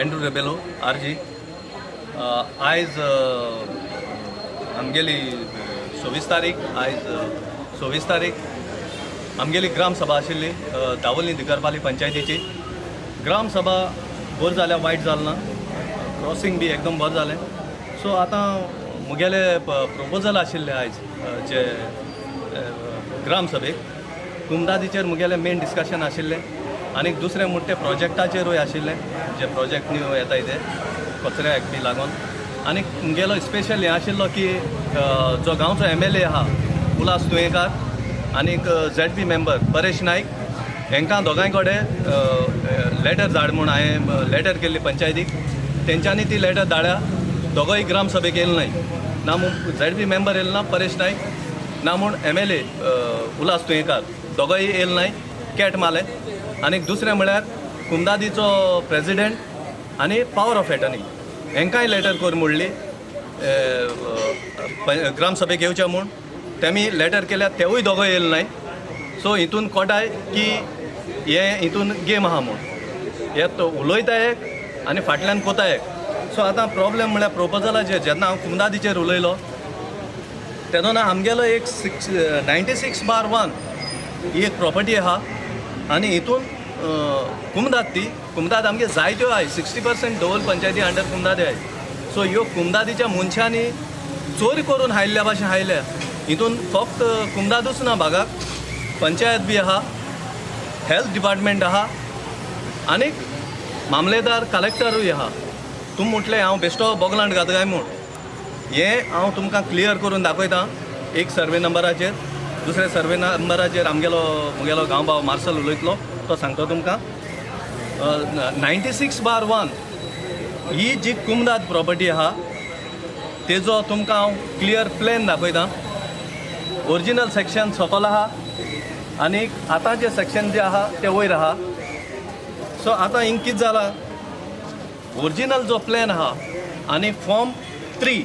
Andrew Rebello RG आयज आमगेली 24 तारीख आयज 24 तारीख आमगेली ग्राम सभा आशिल्ली दावोली दिगरपाली पंचायतीची ग्राम सभा बरी जाल्या वायट जालें ना क्रॉसिंग बी एकदम बरें जालें सो आतां मुगेले प्रोपोजल आशिल्ले आयज जे ग्राम सभेक कुमदादीचेर मुगेले मेन डिस्कशन आशिल्लें आनी दुसरें म्हणटा तें प्रोजेक्टाचेरूय आशिल्लें जे प्रोजेक्ट न्यू येताय ते कचऱ्याक बी लागून आनी मुगेलो स्पेशल हें आशिल्लो की जो गांवचो MLA आहा उल्हास तुयेंकार आनीक ZP मेंबर परेश नायक हेंकां दोगांय कडेन लेटर धाड म्हूण हांवें लेटर केल्ली पंचायतीक तेंच्यांनी ती लेटर धाडल्या दोगोय ग्राम सभेक येयले नाय ना म्हूण ZP मेंबर येयले ना परेश नायक ना म्हूण MLA उल्हास तुयेंकार दोगोय येयले नाय कॅट मारले आनीक दुसरें म्हळ्यार कुमदादीचो प्रेजिडेंट आनी पावर ऑफ एटर्नी हेंकांय लेटर कोर म्हणली ग्राम सभेक येवचें म्हूण तेमी लेटर केल्या तेवूय दोगोय येयले नाय सो हितून कोटाय की हे हितून गेम आहा म्हूण हे तो उलयता एक आनी फाटल्यान कोता एक सो आतां प्रॉब्लेम म्हळ्यार प्रोपोजलाचेर जेन्ना हांव कुमदादीचेर उलयलो तेन्ना आमगेलो एक 96/1 ही एक प्रॉपर्टी आहा आनी हितून कुमदाद आमगे जायत्यो आहाय 60% धोल पंचायती अंडर कुमदादी आहाय सो ह्यो कुमदादीच्या मनशांनी चोरी करून हायल्ल्या भाशेन हायल्या हितून फक्त कुमदादूच ना भागाक पंचायत बी आहा हेल्थ डिपार्टमेंट आहा आनीक मामलेदार कलेक्टरूय आहा तुम म्हटलें हांव बेश्टो बोगलांड घात काय म्हूण हें हांव तुमकां क्लियर करून दाखयतां एक सर्वे नंबराचेर दुसऱ्या सर्वे नंबराचेर मुगेलो गांवभाव मार्शल उलयतलो तो सांगतो तुमकां 96/1 ही जी कुमदाद प्रॉपर्टी आहा तेजो तुमकां हांव क्लियर प्लॅन दाखयतां ओरिजिनल सेक्शन सकयल आहा आनीक आतांचे सेक्शन जे आहा ते वयर आहा सो आतां हिंग कितें जालां ओरिजिनल जो प्लॅन आहा आनी फॉर्म 3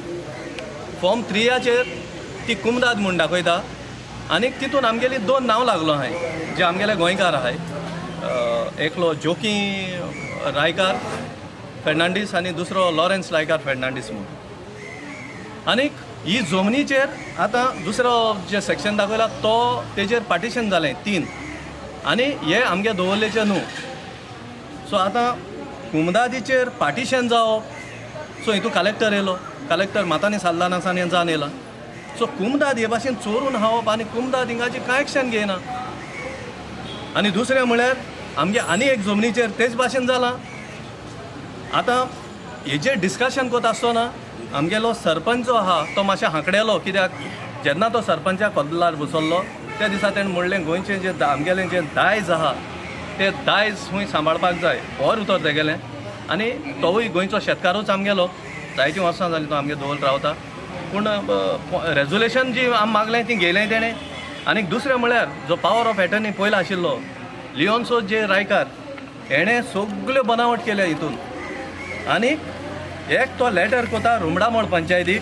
ती कुमदाद म्हूण दाखयता आनीक तितून आमगेली 2 नांव लागलो हाय जे आमगेले गोंयकार आहाय एकलो जोकी रायकार फेर्नांडीस आनी दुसरो लॉरेन्स रायकार फेर्नांडीस म्हूण आनीक ही जमनीचेर आतां दुसरो जे सेक्शन दाखयला तो तेजेर पार्टिशन जालें 3 आनी हे आमगे दवरलेचे न्हू सो आतां कुमदादीचेर पार्टिशन जावप सो हितून कलेक्टर येयलो कलेक्टर मातांनी साल्लानासान हें जावन येयलां सो कुमदाद हे भाशेन चोरून हावप आनी कुमदाद हिंगाची कांय एक्शन घेयना आनी दुसरें म्हळ्यार आमगे आनी एक जमनीचेर तेच भाशेन जालां आतां हेजेर डिस्कशन कोता आसतना आमगेलो सरपंच जो आहा तो मातशें हांकडेलो कित्याक जेन्ना तो सरपंचा कोदलार बसल्लो त्या दिसा तेणें म्हणलें गोंयचें जे आमगेलें जें दायज आहा तें दायज खूंय सांबाळपाक जाय व्हर उतर तेगेलें आनी तोवूय गोंयचो शेतकारूच आमगेलो जायतीं वर्सां जालीं तो आमगे दवल रावता पूण रेजोल्युशन जी आम मागलें ती घेयलें तेणें आनीक दुसरें म्हळ्यार जो पावर ऑफ एटर्नी पयलो आशिल्लो लिओन्सो जे रायकार हेणें सगल्यो बनावट केल्या हितून आनीक एक तो लेटर कोता रुमडामोळ पंचायतीक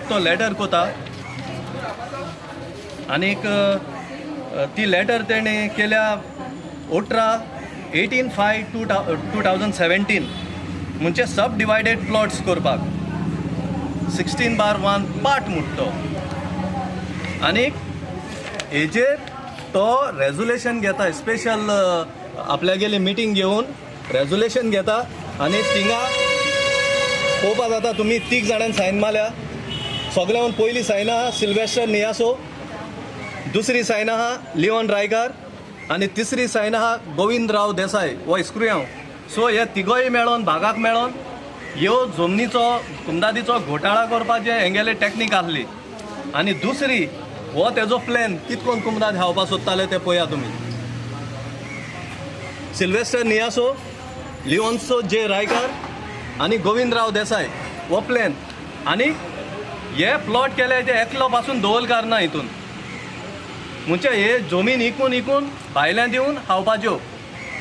तो लेटर कोता आनीक ती लेटर तेणें केल्या 18/5/2017 म्हणजे सब डिवायडेड प्लॉट्स करपाक 16/1 पार्ट म्हणटा तो आनीक हेजेर तो रेजोल्युशन घेता स्पेशल आपल्यागेली मिटींग घेवन रेजोल्युशन घेता आनी थिंगा पळोवपा जाता तुमी 3 जाणांनी सायन मारल्या सगळ्यान पयली सायन आहा सिल्वेस्टर नियासो दुसरी सायन आहा लिओन रायकार आनी तिसरी सायन आहा गोविंदराव देसाय वो इस्क्रू हांव सो हे तिगोय मेळोन भागाक मेळोन ह्यो जमनीचो कुमदादीचो घोटाळा करपाचें हेंगेले टॅक्नीक आसली आनी दुसरी हो तेजो प्लॅन कितकोन कुमदाद हावपा सोदताले ते पळया तुमी सिल्वेस्टर नियासो लिओन्सो जे रायकार आनी गोविंदराव देसाय हो प्लॅन आनी हे प्लॉट केले ते एकलो पासून दवलकार ना हितून म्हणजे हे जमीन इकून भायल्यान दिवन हावपाच्यो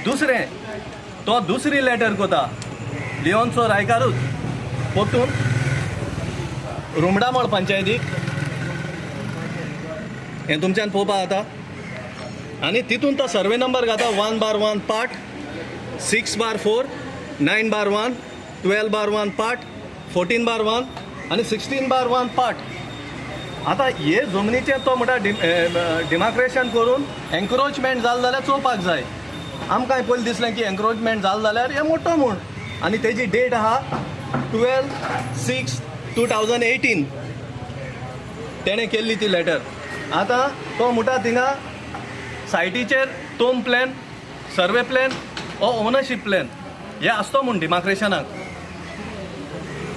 दुसरें तो दुसरी लेटर कोता लिओन्सो रायकारूच पोतून रुमडामोळ पंचायतीक हें तुमच्यान पळोवपा जाता आनी तितून तो सर्वे नंबर घाता 1/1 पार्ट 6/4, 9/1, 12/1 पार्ट, 14/1 आणि 16/1 पार्ट. आता हे जमनीचें तो म्हणटा डिमार्केशन करून एन्क्रोचमेंट जालें जाल्यार चोवपाक जाय. आमकां पयलीं दिसलें की एन्क्रोचमेंट जालें जाल्यार हें मोठो म्हूण. आनी तेजी डेट आहा 12/6/2018 तेणें केल्ली ती लेटर. आतां तो म्हणटा थिंगा सायटीचेर टोम प्लॅन, सर्वे प्लॅन ओ ओनरशीप प्लॅन हे आसतो म्हूण डिमार्केशनाक.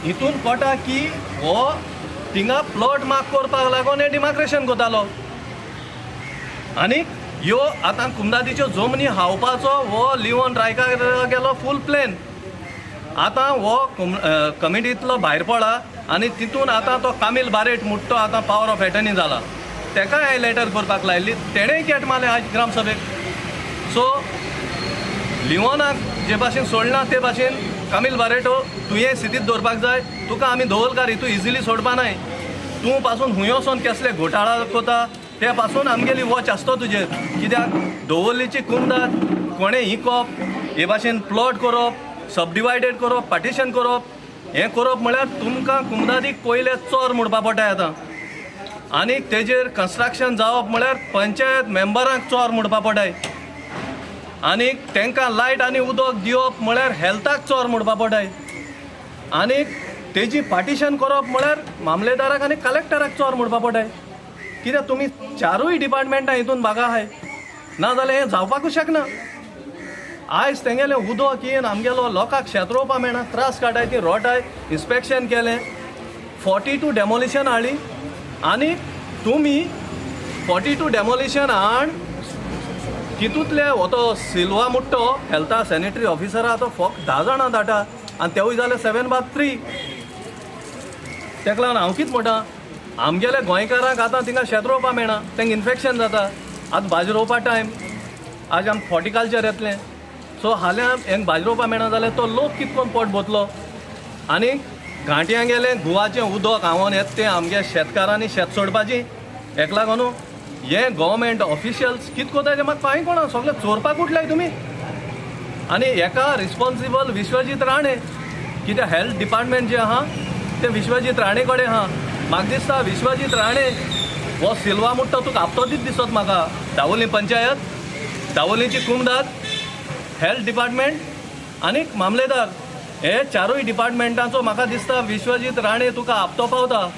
हितून कोटा की हो थिंगा प्लॉट मार्क करपाक लागून हे डिमार्केशन कोतालो. आनी ह्यो आतां कुमदादीच्यो जमनी हावपाचो हो लिवन रायकार गेलो फूल प्लॅन. आतां हो कमिटींतलो भायर पडला आनी तितून आतां तो कामील बारेट म्हणटा तो आतां पावर ऑफ एटर्नी जाला. तेकाय हांवें लेटर करपाक लायिल्ली, तेणेंय कॅट मारलें आयज ग्रामसभेक. सो लिवनाक जे भाशेन सोडना ते भाशेन कामील बारेटो तुवें स्थितीत दवरपाक जाय. तुका आमी दवरकार हितू इजिली सोडपा नाय. तूं पासून हुंय वचोन कसले घोटाळा कोता ते पासून आमगेली वॉच आसतो तुजेर. कित्याक दवरलेची कुमदाद कोणें हिंकोप, हे भाशेन प्लॉट करप, सब डिवायडेड करप, पार्टिशन करप, हें करप म्हळ्यार तुमकां कुमदादीक पयले चोर म्हणपा पडटा आतां. आनी तेजेर कन्स्ट्रक्शन जावप म्हळ्यार पंचायत मेंबरांक चोर म्हणपा पडटाय. आनीक तांकां लायट आनी उदक दिवप म्हळ्यार हेल्थाक चोर म्हणपा पडटाय. आनीक तेजी पार्टिशन करप म्हळ्यार मामलेदाराक आनी कलेक्टराक चोर म्हणपा पडटाय. कित्याक तुमी चारूय डिपार्टमेंटां हितून भागा आहाय, नाजाल्यार हें जावपाकूच शकना. आयज तेंगेलें उदक येवन आमगेलो लोकांक शेत रोवपा मेळना, त्रास काटाय ती रोटाय. इन्स्पेक्शन केलें, 42 डेमोलिशन हाडली. आनी तुमी 42 डेमोलिशन हाड, तितूंतले हो तो सिल्वा मुट्टो हेल्था सॅनिटरी ऑफिसर आहा तो फक्त 10 जाणां धाडटा आनी तेवूय जाले 7/3. तेका लागून हांव कितें म्हणटा, आमगेल्या गोंयकारांक आतां थिंगा शेत रोवपा मेळना, तांकां इन्फेक्शन जाता. आतां भाजी रोवपा टायम, आज आमकां हॉर्टिकल्चर येतलें. सो हाल्या हेंक भाजी रोवपा मेळना जाल्यार तो लोक कितकोन पोट भोतलो. आनी घांट्यां गेलें गुवाचें उदक हांवोन येता तें आमगे शेतकारांनी शेत सोडपाचें. हेका लागून हे गव्हर्मेंट ऑफिशियल्स कितें कोताय तें म्हाका कांय कोणा, सगळें चोरपाक उठलाय तुमी. आनी हेका रिस्पॉन्सिबल विश्वजीत राणे, कित्याक हेल्थ डिपार्टमेंट जें आहा तें विश्वजीत राणे कडेन आहा. म्हाका दिसता विश्वजीत राणे हो सिल्वा मुट्टो तुका हप्तो दीत दिसत म्हाका. दावोली पंचायत, दावोलीची कुमदाद, हेल्थ डिपार्टमेंट आनीक मामलेदार, हे चारूय डिपार्टमेंटांचो म्हाका दिसता विश्वजीत राणे तुका हप्तो पावता.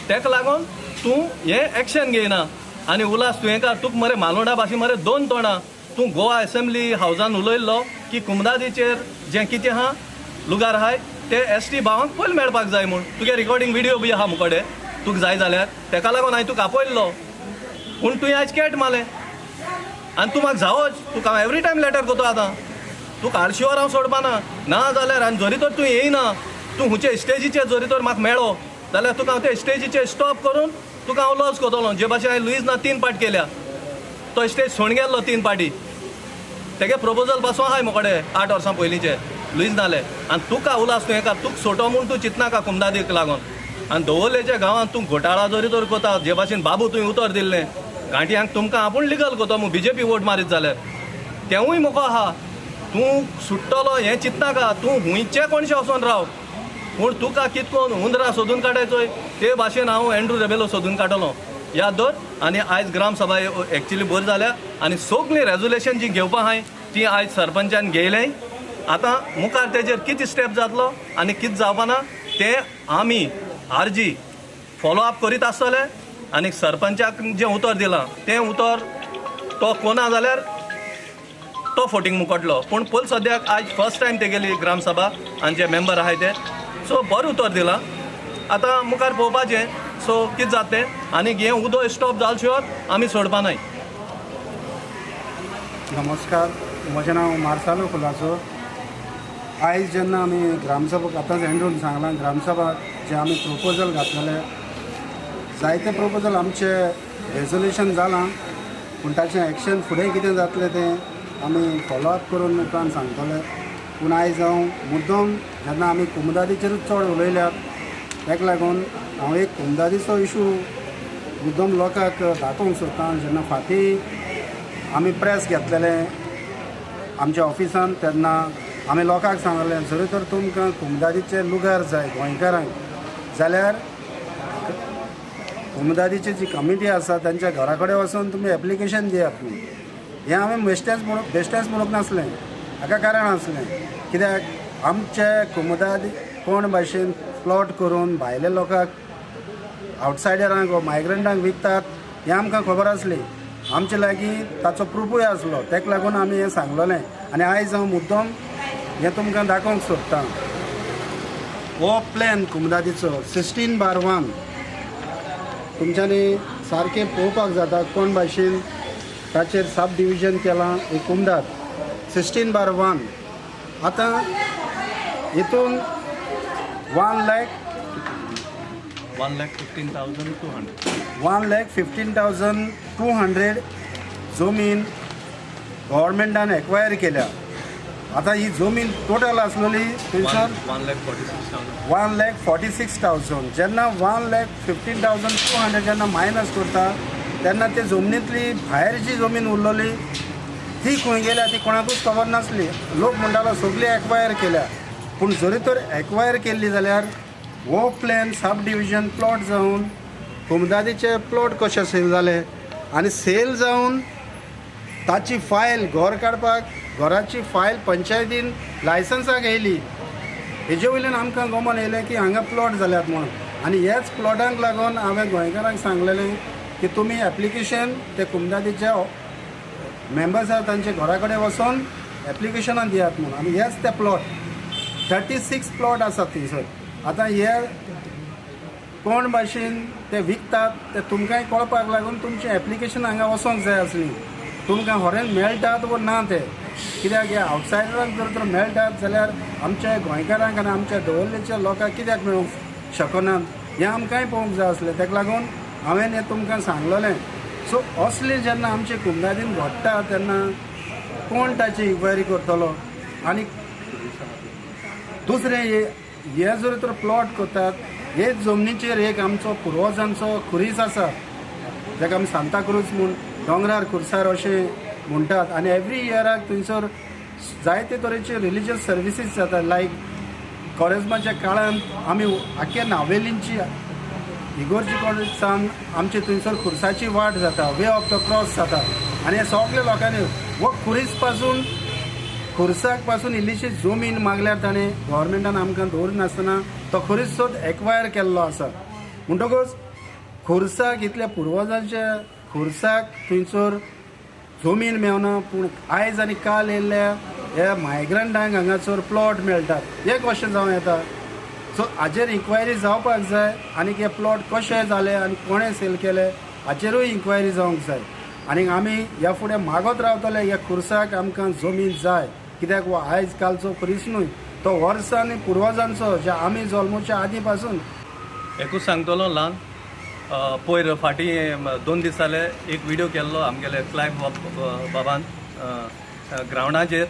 तेका लागून तूं हें एक्शन घेयना. आनी उलास तुवेंकार तुका मरे मालोडा भाशेन मरे 2 तोंडां. तूं गोवा असेंब्ली हावजान उलयल्लो की कुमदादीचेर जें कितें आहा लुगार आहाय ते ST भावांक पयलीं मेळपाक जाय म्हूण. तुगे रिकॉर्डिंग व्हिडियो बी आहा मुकोडे तुका जाय जाल्यार. तेका लागून हांवें तुका आपयल्लो, पूण तुवें आयज कॅट मारलें. आनी तूं म्हाका जावच, तुका हांव एवरी टायम लेटर कोता. आतां तुका आरशीवर हांव सोडपाना. ना जाल्यार आनी जरी तर तूं येयना, तूं खुंयचे स्टेजीचेर जरी तर म्हाका मेळ्ळो जाल्यार तुका हांव ते स्टेजीचेर स्टॉप करून तुका हांव लॉस कोतलो. जे भाशेन हांवें लुईजना 3 पाट केल्या, तो स्टेज सोड गेल्लो 3 पाटी. तेगे प्रपोजल पासून आहाय मुकोडे 8 वर्सां पयलींचे लुईज नाले. आनी तुका उलास तुवें तुका सोटो म्हूण तूं चिंतनाका कुमदादीक लागून. आनी दवरलेच्या गांवांत तूं घोटाळा जरी तर कोता, जे भाशेन बाबू तुवें उतर दिल्लें घांट्यांक, तुमकां आपूण लिगल कोतो म्हूण BJP वोट मारीत जाल्यार तेवूय मुको आहा. तूं सुट्टलो हें चिंतनाका, तूं हुंयचे कोणशे वचोन राव. पूण तुका कितकोन हुंदरा सोदून काडयचोय ते भाशेन हांव एंड्रू रेबेलो सोदून काडलो. याद दवर. आनी आयज ग्रामसभा एक्चुली बरी जाल्या. आनी सगळीं रेजोल्युशन जी घेवपा आहाय ती आयज सरपंचान घेयलें. आतां मुखार तेजेर कितें स्टेप जातलो आनी कितें जावपाना तें आमी RG फॉलोअप करीत आसतले. आनी सरपंचाक जें उतर दिलां तें उतर तो कोना जाल्यार तो फोटींग मुकोटलो. पूण पयलीं सद्याक आयज फर्स्ट टायम तेगेली ग्रामसभा आनी जे मेंबर आहाय ते. सो बरें उतर दिलां. आतां मुखार पळोवपाचें सो कितें जाता तें. आनी हें उदक स्टॉप जाल शिवाय आमी सोडपा नाय. नमस्कार, म्हजें नांव मार्सालो कुलासो. आयज जेन्ना आमी ग्रामसभाक आतांच एंड्रून सांगलां ग्रामसभा जे आमी प्रोपोजल घातलेले, जायते प्रोपोजल आमचे रेजोल्युशन जालां. पूण ताचें एक्शन फुडें कितें जातलें तें आमी फॉलोअप करून उपरांत सांगतले. पूण आयज हांव मुद्दम जेन्ना आमी कुमदादीचेरूच चड उलयल्यात ताका लागून हांव एक कुमदादीचो इशू मुद्दम लोकांक दाखोवंक सोदतां. जेन्ना फाटीं आमी प्रेस घेतलेलें आमच्या ऑफिसान तेन्ना आमी लोकांक सांगलें जरी तर तुमकां कुमदादीचे लुगार जाय गोंयकारांक जाल्यार कुमदादीची जी कमिटी आसा त्यांच्या घरा कडेन वचून तुमी एप्लिकेशन दियात म्हणून. हें हांवें बेश्टेंच म्हणूंक नासलें, हाका कारण आसलें कित्याक आमचे कुमदादी कोण भाशेन प्लॉट करून भायल्या लोकांक आवटसायडरांक वा मायग्रंटांक विकतात हें आमकां खबर आसली. आमचे लागीं ताचो प्रूफूय आसलो, तेका लागून आमी हें सांगलोलें. आनी आयज हांव मुद्दम हें तुमकां दाखोवंक सोदतां. हो प्लॅन कुमदादीचो 16/1 तुमच्यांनी सारकें पळोवपाक जाता कोण भाशेन ताचेर सब डिविजन केलां ही कुमदाद 16/1. आतां हितून 1,15,200 1,15,200 जमीन गव्हर्मेंटान एक्वायर केल्या. आतां ही जमीन टोटल आसलेली थंयसर 1,46,000. जेन्ना 1,15,200 जेन्ना मायनस करता तेन्ना ते जमनींतली भायर जी जमीन उरलेली ती खंय गेल्या ती कोणाकूच खबर नासली. लोक म्हणटालो सगळी एक्वायर केल्या, पूण जरी तर एक्वायर केल्ली जाल्यार हो प्लॅन सब डिविजन प्लॉट जावन कुमदादीचे प्लॉट कशे सेल जाले आनी सेल जावन ताची फायल घर काडपाक घराची फायल पंचायतीन लायसन्साक येयली. हेजे वयल्यान आमकां गमन येयलें की हांगा प्लॉट जाल्यात म्हणून. आनी ह्याच प्लॉटांक लागून हांवें गोंयकारांक सांगलेलें की तुमी एप्लिकेशन ते कुमदादीचे मेंबर्स आसा तांचे घरा कडेन वचून एप्लिकेशनां दियात म्हणून. आनी हेच ते प्लॉट 36 प्लॉट आसात थंयसर. आतां हे कोण भाशेन ते विकतात ते तुमकांय कळपाक लागून तुमचें एप्लिकेशन हांगा वचोंक जाय आसली. तुमकां होरेन मेळटात वा ना ते, कित्याक हे आवटसायडरांक जर तर मेळटात जाल्यार आमच्या गोंयकारांक आनी आमच्या दवर्लेच्या लोकांक कित्याक मेळूंक शकनात हें आमकांय पळोवंक जाय आसलें. ताका लागून हांवें हें तुमकां सांगलेलें. सो असले जेन्ना आमचे कुमदादीन घडटा तेन्ना कोण ताची इन्क्वायरी करतलो. आनी दुसरें हे जर तर प्लॉट करतात हे जमनीचेर एक आमचो पुर्वजांचो खुरीस आसा जाका आमी सांताक्रूज म्हूण दोंगरार खुर्सार अशें म्हणटात. आनी एवरी इयराक थंयसर जायते तरेचे रिलिजियस सर्विसीस जाता. लायक कोरेजमाच्या काळांत आमी आख्या नावेलींची इगोर्जी कॉलेजसान आमचे थंयसर खुर्साची वाट जाता, वे ऑफ द क्रॉस जाता. आनी हे सगळ्या लोकांनी हो खुरीस पासून खुर्साक पासून इल्लीशी जमीन मागल्यार ताणें गव्हर्मेंटान आमकां दवरनासतना तो खुरीस सोद एक्वायर केल्लो आसा. म्हणटकूच खुर्साक इतल्या पुर्वजांच्या खुर्साक थंयसर जमीन मेवना, पूण आयज आनी काल येयल्ल्या ह्या मायग्रंटांक हांगासर प्लॉट मेळटात हे क्वेश्चन जावं येता. सो हाचेर इन्क्वायरी जावपाक जाय आनी हे प्लॉट कशे जाले आनी कोणें सेल केले हाचेरूय इन्क्वायरी जावंक जाय. आनी आमी ह्या फुडें मागत रावतले ह्या खुर्साक आमकां जमीन जाय. कित्याक हो आयज कालचो खुरीस न्हय, तो वर्सांनी पुर्वजांचो जे आमी जल्मच्या आदी पासून. एकूच सांगतलो ल्हान पयर फाटीं 2 दीस जाले एक व्हिडिओ केल्लो आमगेले क्लायब बाबान ग्रावंडाचेर.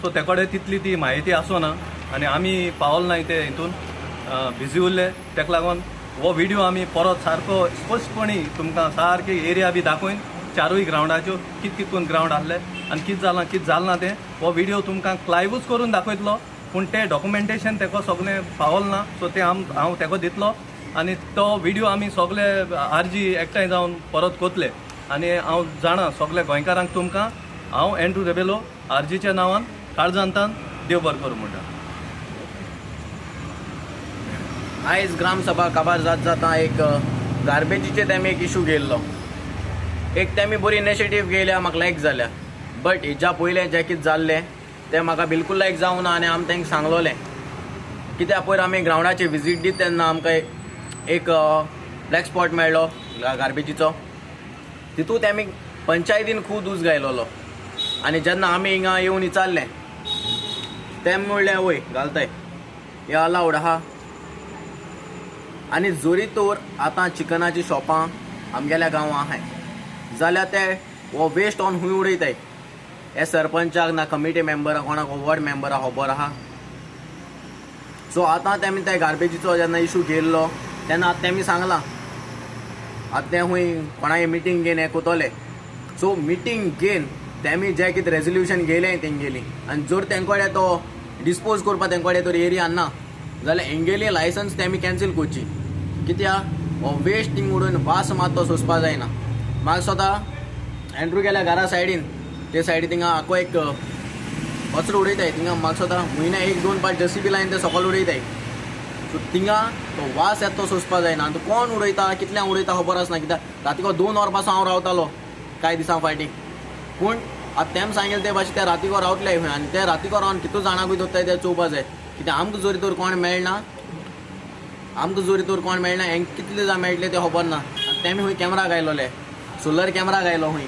सो ते कडेन तितली ती म्हायती आसना आनी आमी पावल नाय ते हितून बिजी उरले. तेका लागून हो व्हिडिओ आमी परत सारको स्पश्टपणी तुमकां सारकी एरिया बी दाखोवन चारूय ग्रावंडाच्यो कित करून ग्रावंड आहले आनी कितें जालां कितें जालें ना तें हो व्हिडिओ तुमकां लायव्हूच करून दाखयतलो. पूण तें डॉक्युमेंटेशन तेका सगळें पावल ना. सो तें हांव तेका दितलो आनी तो व्हिडिओ आमी सगळे आरजी एकठांय जावन परत कोतले. आनी हांव जाणा सगळ्या गोंयकारांक तुमकां हांव एंड्रू रेबेलो आरजीच्या नांवान काळजांतान देव बरें करूं म्हणटा. आयज ग्रामसभा काबार जाता एक गार्बेजीचे तेमी एक इशू घेयल्लो. एक तेमी बरी इनिशिएटीव घेयल्या म्हाका लायक जाल्या. बट हेच्या पयलें जें कितें जाल्लें तें म्हाका बिलकूल लायक जावना आनी आमी तांकां सांगलोलें. कित्याक पयर आमी ग्रावंडाची विजीट दीत तेन्ना आमकां एक ब्लॅक स्पॉट मेळ्ळो गार्बेजीचो. तितूंत तेमी पंचायतीन खूब दीस घायलोलो. आनी जेन्ना आमी हिंगा येवन विचारलें तेम म्हणलें वय घालताय हें अलावड आहा. आनी जोरी तर आतां चिकनाची शॉपां आमगेल्या गांवां आहाय जाल्यार ते हो वेस्ट ऑन हूंय उडयताय. हे सरपंचाक ना कमिटी मेंबर कोणाक वॉर्ड मेंबर खबर आहा. सो आतां तेमी ते गार्बेजीचो जेन्ना इशू घेयल्लो तेन्ना आतां तेमी सांगलां आतां ते हूंय कोणाय मिटींग घेवन हें कोतले. सो मिटींग घेवन तेमी जे कितें रेजोल्युशन घेयलें तेंगेली आनी जर तेंकोडे तो डिस्पोज करपा तेंकोडे तर एरिया ना जाल्यार हेंगेली लायसन्स तेमी कॅन्सील करची कित्याक हो वेस्ट थिंग उडोवन वास मात तो सोंसपा जायना. म्हाका स्वता एंड्रू गेल्या घरा सायडीन ते सायडी थिंगा आख्खो एक कचरो उडयताय थिंगा म्हाका स्वता म्हयन्या 1-2 पाट JCB लायन ते सकयल उडयताय. सो थिंगा तो वास येता तो सोंसपा जायना आनी तो कोण उडयता कितल्यांक उडयता खबर आसना कित्याक रातीको 2 वर पासून हांव रावतालो कांय दिसां फाटीं पूण आतां तेम सांगलें ते भाशेन ते रातीको रावतले खंय आनी ते रातीको रावन कितू जाणांकूय दोत्ताय ते चोवपा जाय कित्याक आमकां जोरी तर कोण मेळना हेंक कितले जाण मेळटले ते खबर ना आनी तेमी खंय कॅमेरा घायलोले सोलर कॅमेरा घायलो खंय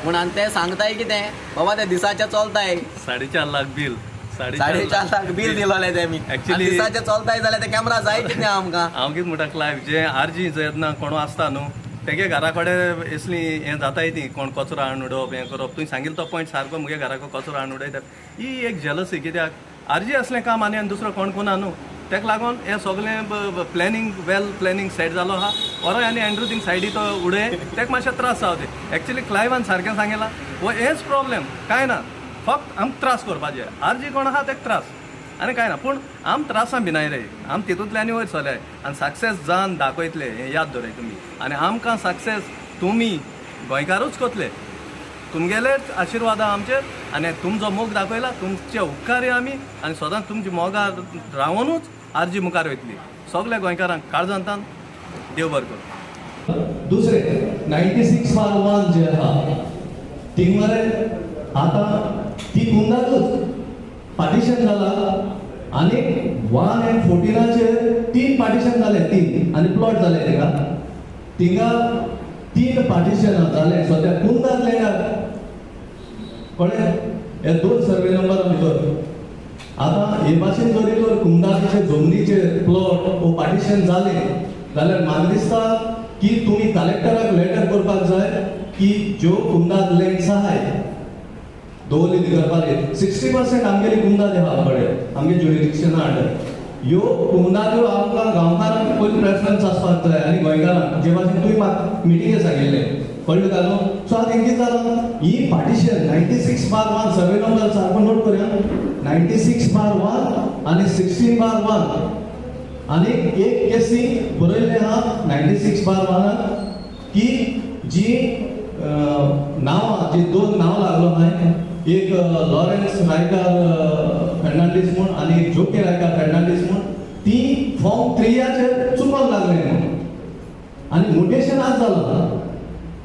पूण आनी ते सांगताय कितें बाबा ते दिसाचे चलताय 4.5 लाख बील 4.5 लाख बील दिलोले तेमी Actually- दिसाचे चलताय जाल्यार ते कॅमेरा जाय कितें आमकां. हांव कितें म्हणटा क्लायव जे आरजी जेन्ना कोण आसता न्हू तेगे घरा कडेन असली हें जाताय ती कोण कचरो हाडून उडोवप हें करप तुवें सांगिल्लो तो पॉयंट सारको मुगे घराको कचरो हाडून उडयतात ही एक जेलसी कित्याक आरजी असलें काम आनी दुसरो कोण कोना न्हू तेका लागून हें सगळें प्लॅनिंग वेल प्लॅनिंग सेट जालो आहा ओरोय आनी एंड्रू थिंग सायडी तो उडय तेका मातशें त्रास जावचे एक्चुली क्लायवान सारकें सांगलां हो हेच प्रॉब्लेम कांय ना फक्त आमकां त्रास करपाचे आरजी कोण आहा तेका त्रास आनी कांय ना पूण आम त्रासां भिनाय रे आम तितूंतल्यान वयर चलय आनी सक्सेस जावन दाखयतले हें याद दवराय तुमी आनी आमकां सक्सेस तुमी गोंयकारूच कोतले तुमगेलेच आशिर्वाद आमचेर आनी तुमचो मोग दाखयला तुमचे उपकारी आमी आनी सदांच तुमची मोगार रावनूच आरजी मुखार वयतली सगल्या गोंयकारांक काळजांतान देव बरें करूं. दुसरे 96/1 जे आहा थिंग मरे आतां ती कुंदातूच पार्टिशन जाला आनी 1 and 14 3 पार्टिशन जाले 3 आनी प्लॉट जाले तेका थिंगा 3 पार्टिशन जाले सद्या कुंदातले कळ्ळें हे 2 सर्वे नंबर भितर आतां हे भाशेन जरी तर कुंदाचे जमनीचे प्लॉट वो पार्टिशन जाले जाल्यार म्हाका दिसता की तुमी कलेक्टराक लेटर करपाक जाय की ज्यो कुंदात लँड्स आहाय दवरली करपाक 60% आमगेली कुंदात आहा कडेन आमगे ज्युरिडिक्शना अंडर ह्यो कुंदात्यो आमकां गांवकारांक पयली प्रेफरन्स आसपाक जाय आनी गोंयकारांक जे भाशेन तुवें म्हाका मिटिंगे सांगिल्लें कळ्ळें तुका न्हू सो आतां तेंकी जालां ही पार्टिशन 96/1 सर्वे नंबर सारको नोट करुया 96/1 आनी 16/1 आनी एक केसी बरयल्लें आहा 96/1 की जी नांवां जी 2 नांव लागलो आहाय एक लॉरेन्स रायकार फेर्नांडीस म्हूण आनी जोके रायकार फेर्नांडीस म्हूण ती फॉर्म 3 चुकोन लागले म्हणून आनी म्युटेशन आज जालां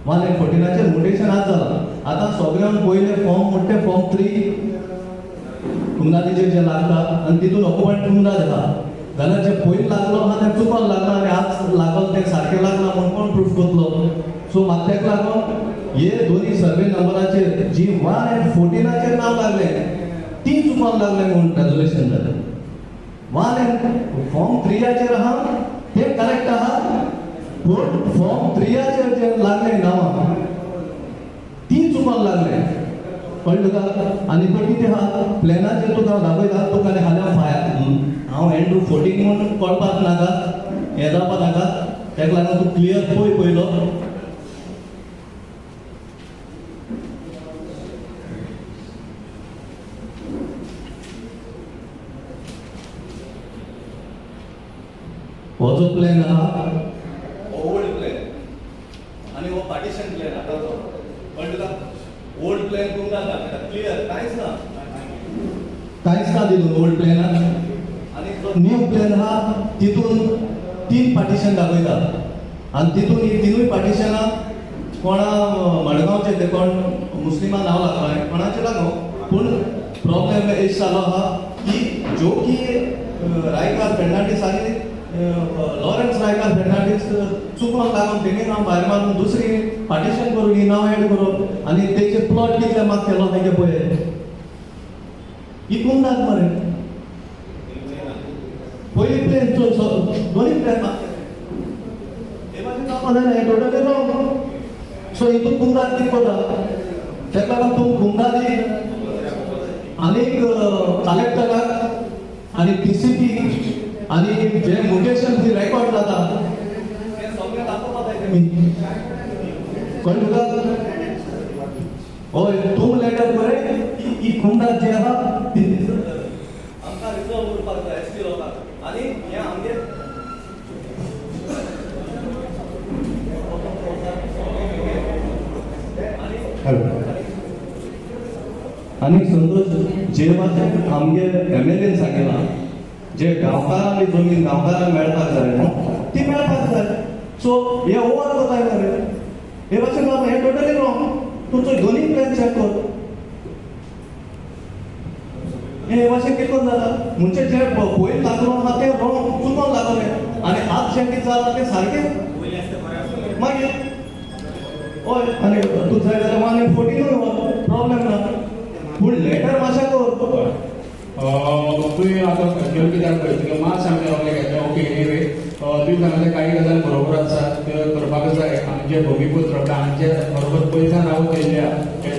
1 and 14 म्युटेशन आज जालां आतां सगळ्यांक पयले फॉर्म म्हणटे फॉर्म 3 कुंदातीचेर जे लागता आनी तितून ऑक्युपंट कुंदात आहा जाल्यार जे पयलीं लागलो आहा तें चुकोन लागला आनी आज लागल तें सारकें लागला म्हणून कोण प्रूफ करतलो सो म्हाका तेका लागून हे दोन्ही सर्वे नंबराचेर जी 1 and 14 नाव लागले ती चुकोन लागले म्हणून रेजोल्युशन जालें 1 and फॉर्म 3 आहा ते करेक्ट आहा पूण फॉर्म 3 जे लागले नांवां ती चुकोन लागले कळ्ळें तुका आनी तो कितें आहा प्लॅनाचेर तुका दाखयता तुका हाल्या फायर हांव एंड्रू 14 म्हणून कळपाक नाका हें जावपाक नाका तेका लागून तूं क्लियर पळय पयलो हो जो प्लॅन आहा ओल्ड प्लॅन आनी हो पार्टिशन प्लॅन आतांचो कळ्ळें तुका ओल्ड प्लॅन तुमकां दाखयता क्लियर कांयच ना तितून ओल्ड प्लॅनान आनी जो न्यू प्लॅन आहा तितून 3 पार्टिशन दाखयता आनी तितून ही 3 पार्टिशनां कोणा मडगांवचे ते कोण मुस्लिमां नांव लागलां कोणाचें लागो पूण प्रॉब्लेम एश जालो आहा की ज्यो की रायकार फेर्नांडीस आनी लॉरेन्स रायकार फेर्नांडीस चुकोन लागून तेणी नांव भायर मारून दुसरी पार्टिशन करून ही नांव एड करप आनी तेचे प्लॉट कितले मात केलो तेगे पळय हितून नात मरे पयली प्लेन दोनी प्लेन हे मागीर जावपा जायना हे टोटली रॉंग सो हितून कुंदात कितें करता तेका लागून तूं कुंदादी आनीक कलेक्टराक आनी DCP आनी जे म्युटेशन जी रेकॉर्ड जाता तें सगळें दाखोवपाक जाय तेमी कळ्ळें तुका हय तूं लेटर बरय की कुंडात जे आहा ती आमकां रिजॉल्व करपाक जाय एसटी लोकांक आनी हे आमगे आनी संतोष जे भाशेन आमगे एमएलएन सांगितला जे गांवकारांनी जमीन गांवकारांक मेळपाक जाय न्हू ती मेळपाक जाय सो हे ओवर कोताय मरे हे भाशेन जाता हे टोटली रॉंग तुमचो दोनूय प्लॅन चॅक कर हे भाशेन कितें जाता म्हणजे जे पयलीं लागलो आहा ते रॉंग चुकोन लागले आनी आज जें कितें जाता तें सारकें मागीर हय आनी तूं जाय जाल्यार 114 प्रॉब्लेम ना पूण लेटर मातशें कर तुवें आतां घेवन कित्याक पळय मात सांगलें ओके एनिवे तुवें सांगलें काही गजाली बरोबर आसा त्यो करपाक जाय आमचे भुमिपुत्र आमचे बरोबर पयसा नांव केल्ल्या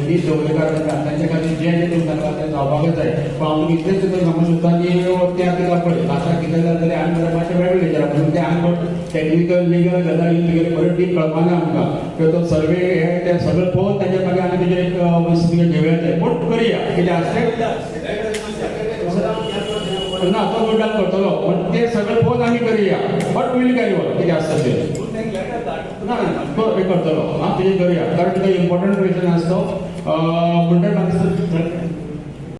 ती दवलेकार तांचे खातीर जें जें तुमी सांगलां तें जावपाकच जाय पूण हांव तुका इतलेंच सुद्दां सांगूंक सोदता की त्या कित्याक पळय आतां कितें जालें जाल्यार आमी मातशें वेगळें विचारप म्हणून ते आमकां टॅक्निकल लिगल गजाली तुगेले बरें डीप कळपाना आमकां किंवा तो सर्वे हे तें सगळें पळोवन ताचे मागीर आमी तुजें तुगे घेवया तें पूण करया कितें आसलें ना तो गुड्डाक करतलो पण ते सगळं पळोवन आमी करया बट विल कॅरी ऑन कितें आसता तें ना तो हे करतलो हां तुजें करया कारण तुका इम्पॉर्टंट क्वेश्चन आसता तो म्हणटा